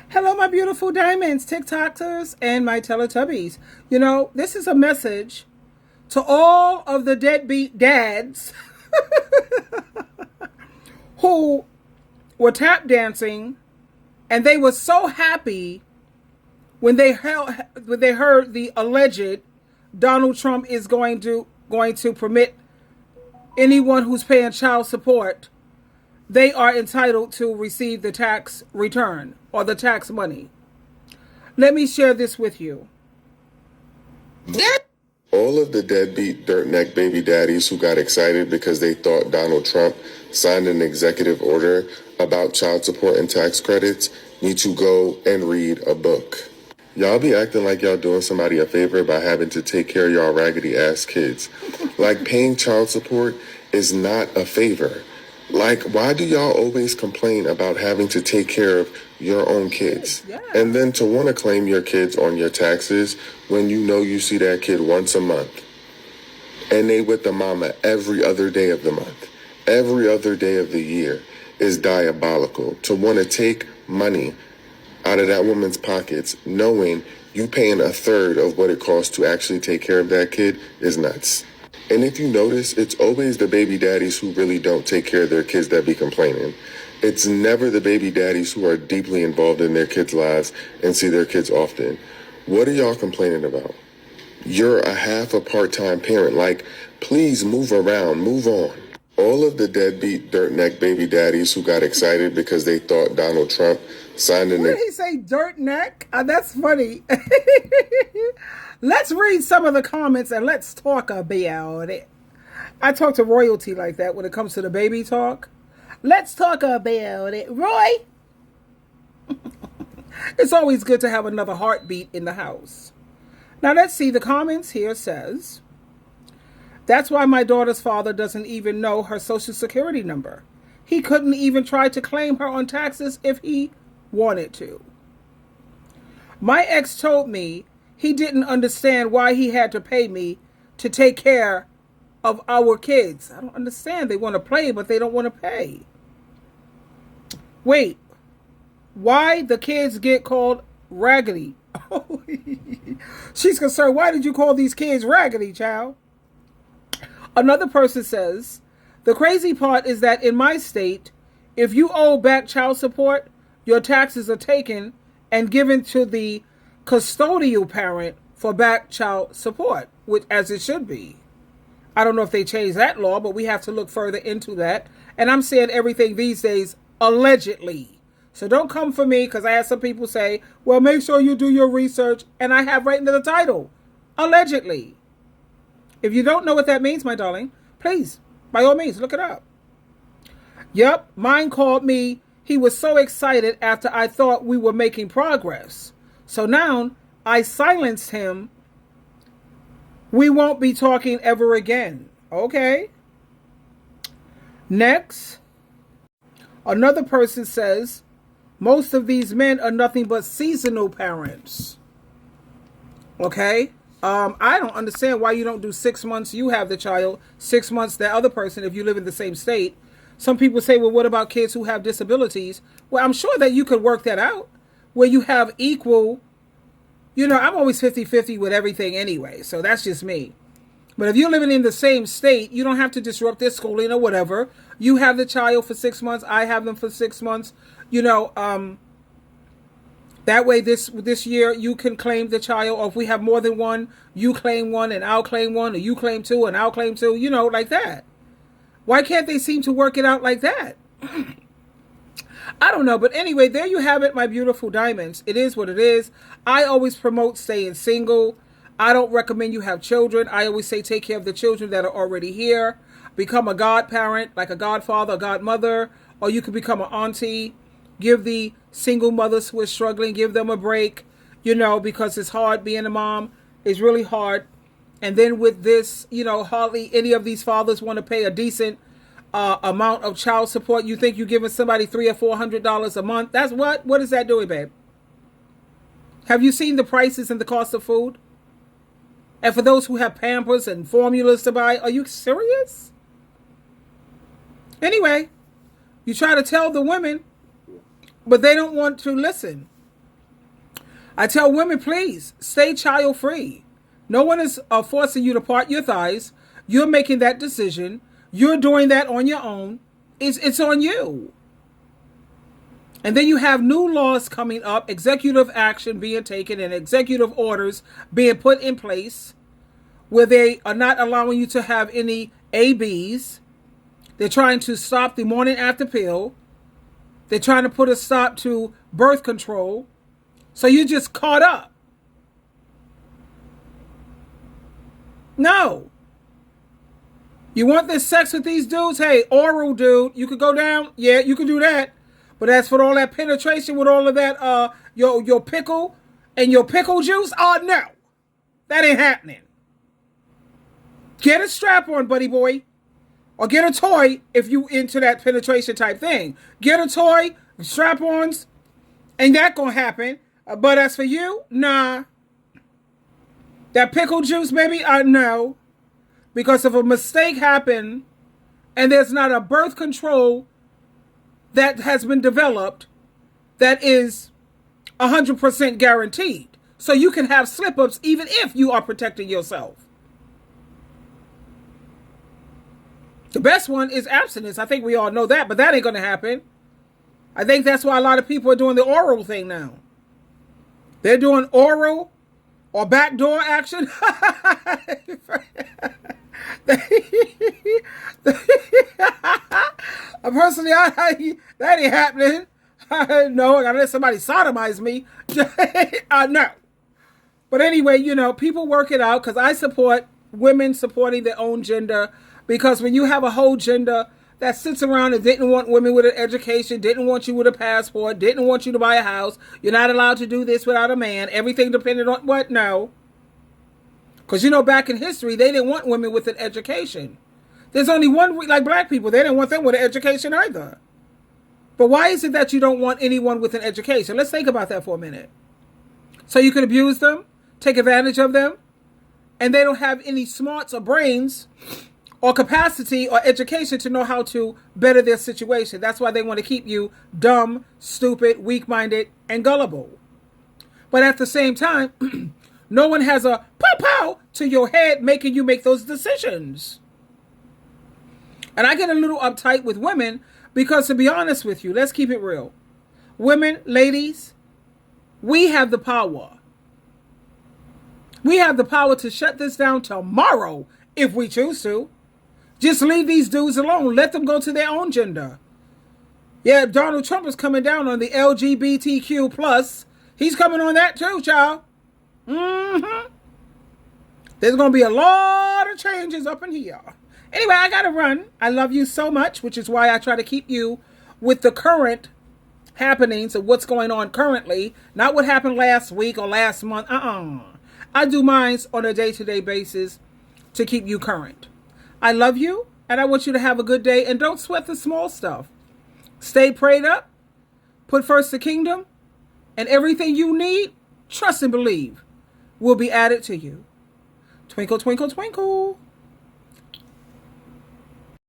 Hello, my beautiful diamonds, TikTokers, and my Teletubbies. This is a message to all of the deadbeat dads who were tap dancing, and they were so happy when they heard the alleged Donald Trump is going to permit anyone who's paying child support, they are entitled to receive the tax return or the tax money. Let me share this with you. All of the deadbeat dirt neck baby daddies who got excited because they thought Donald Trump signed an executive order about child support and tax credits need to go and read a book. Y'all be acting like y'all doing somebody a favor by having to take care of y'all raggedy ass kids. Like paying child support is not a favor. Like, why do y'all always complain about having to take care of your own kids? Yeah. And then to want to claim your kids on your taxes when you know you see that kid once a month. And they with the mama every other day of the month. Every other day of the year is diabolical. To want to take money out of that woman's pockets knowing you paying a third of what it costs to actually take care of that kid is nuts. And if you notice, it's always the baby daddies who really don't take care of their kids that be complaining. It's never the baby daddies who are deeply involved in their kids' lives and see their kids often. What are y'all complaining about? You're a half a part-time parent. Like, please move around, move on. All of the deadbeat dirt neck baby daddies who got excited because they thought Donald Trump signed an... What did he say, dirt neck? That's funny. Let's read some of the comments and let's talk about it. I talk to royalty like that when it comes to the baby talk. Let's talk about it. Roy? It's always good to have another heartbeat in the house. Now let's see. The comments here says, that's why my daughter's father doesn't even know her social security number. He couldn't even try to claim her on taxes if he wanted to. My ex told me he didn't understand why he had to pay me to take care of our kids. I don't understand. They want to play, but they don't want to pay. Wait, why the kids get called raggedy? She's concerned. Why did you call these kids raggedy, child? Another person says, the crazy part is that in my state, if you owe back child support, your taxes are taken and given to the custodial parent for back child support, which as it should be. I don't know if they changed that law, but we have to look further into that. And I'm saying everything these days allegedly. So don't come for me, because I had some people say, well, make sure you do your research. And I have right into the title, allegedly. If you don't know what that means, my darling, please, by all means, look it up. Yep, mine called me. He was so excited after I thought we were making progress. So now I silenced him. We won't be talking ever again. Okay. Next, another person says, most of these men are nothing but seasonal parents. Okay. I don't understand why you don't do 6 months you have the child, 6 months the other person if you live in the same state. Some people say, well, what about kids who have disabilities? Well, I'm sure that you could work that out where you have equal, I'm always 50-50 with everything anyway. So that's just me. But if you're living in the same state, you don't have to disrupt their schooling or whatever. You have the child for 6 months. I have them for 6 months. That way this year you can claim the child, or if we have more than one, you claim one and I'll claim one, or you claim two and I'll claim two, like that. Why can't they seem to work it out like that? I don't know. But anyway, there you have it, my beautiful diamonds. It is what it is. I always promote staying single. I don't recommend you have children. I always say take care of the children that are already here. Become a godparent, like a godfather, a godmother, or you could become an auntie. Give the single mothers who are struggling, give them a break, because it's hard being a mom. It's really hard. And then with this, hardly any of these fathers want to pay a decent amount of child support. You think you're giving somebody $300 or $400 a month? That's what is that doing, babe? Have you seen the prices and the cost of food? And for those who have Pampers and formulas to buy, are you serious? Anyway, you try to tell the women, but they don't want to listen. I tell women, please stay child free. No one is forcing you to part your thighs. You're making that decision. You're doing that on your own. It's on you. And then you have new laws coming up, executive action being taken and executive orders being put in place where they are not allowing you to have any ABs. They're trying to stop the morning after pill. They're trying to put a stop to birth control. So you're just caught up. No. You want this sex with these dudes? Hey, oral dude, you could go down. Yeah, you can do that. But as for all that penetration with all of that, your pickle and your pickle juice, no. That ain't happening. Get a strap on, buddy boy. Or get a toy if you into that penetration type thing. Get a toy, strap-ons, ain't that gonna happen. But as for you, nah. That pickle juice, baby, no. Because if a mistake happened and there's not a birth control that has been developed that is 100% guaranteed. So you can have slip-ups even if you are protecting yourself. The best one is abstinence. I think we all know that, but that ain't going to happen. I think that's why a lot of people are doing the oral thing now. They're doing oral or backdoor action. Personally, that ain't happening. No, I gotta let somebody sodomize me. No. But anyway, people work it out because I support women supporting their own gender. Because when you have a whole gender that sits around and didn't want women with an education, didn't want you with a passport, didn't want you to buy a house, you're not allowed to do this without a man, everything depended on what? No. Because back in history, they didn't want women with an education. There's only one, like black people, they didn't want them with an education either. But why is it that you don't want anyone with an education? Let's think about that for a minute. So you can abuse them, take advantage of them, and they don't have any smarts or brains or capacity or education to know how to better their situation. That's why they want to keep you dumb, stupid, weak-minded, and gullible. But at the same time, no one has a pow-pow to your head making you make those decisions. And I get a little uptight with women because, to be honest with you, let's keep it real. Women, ladies, we have the power. We have the power to shut this down tomorrow if we choose to. Just leave these dudes alone. Let them go to their own gender. Yeah, Donald Trump is coming down on the LGBTQ+. He's coming on that too, child. Mm-hmm. There's going to be a lot of changes up in here. Anyway, I got to run. I love you so much, which is why I try to keep you with the current happenings of what's going on currently, not what happened last week or last month. I do mine on a day-to-day basis to keep you current. I love you, and I want you to have a good day, and don't sweat the small stuff. Stay prayed up, put first the kingdom, and everything you need, trust and believe, will be added to you. Twinkle, twinkle, twinkle.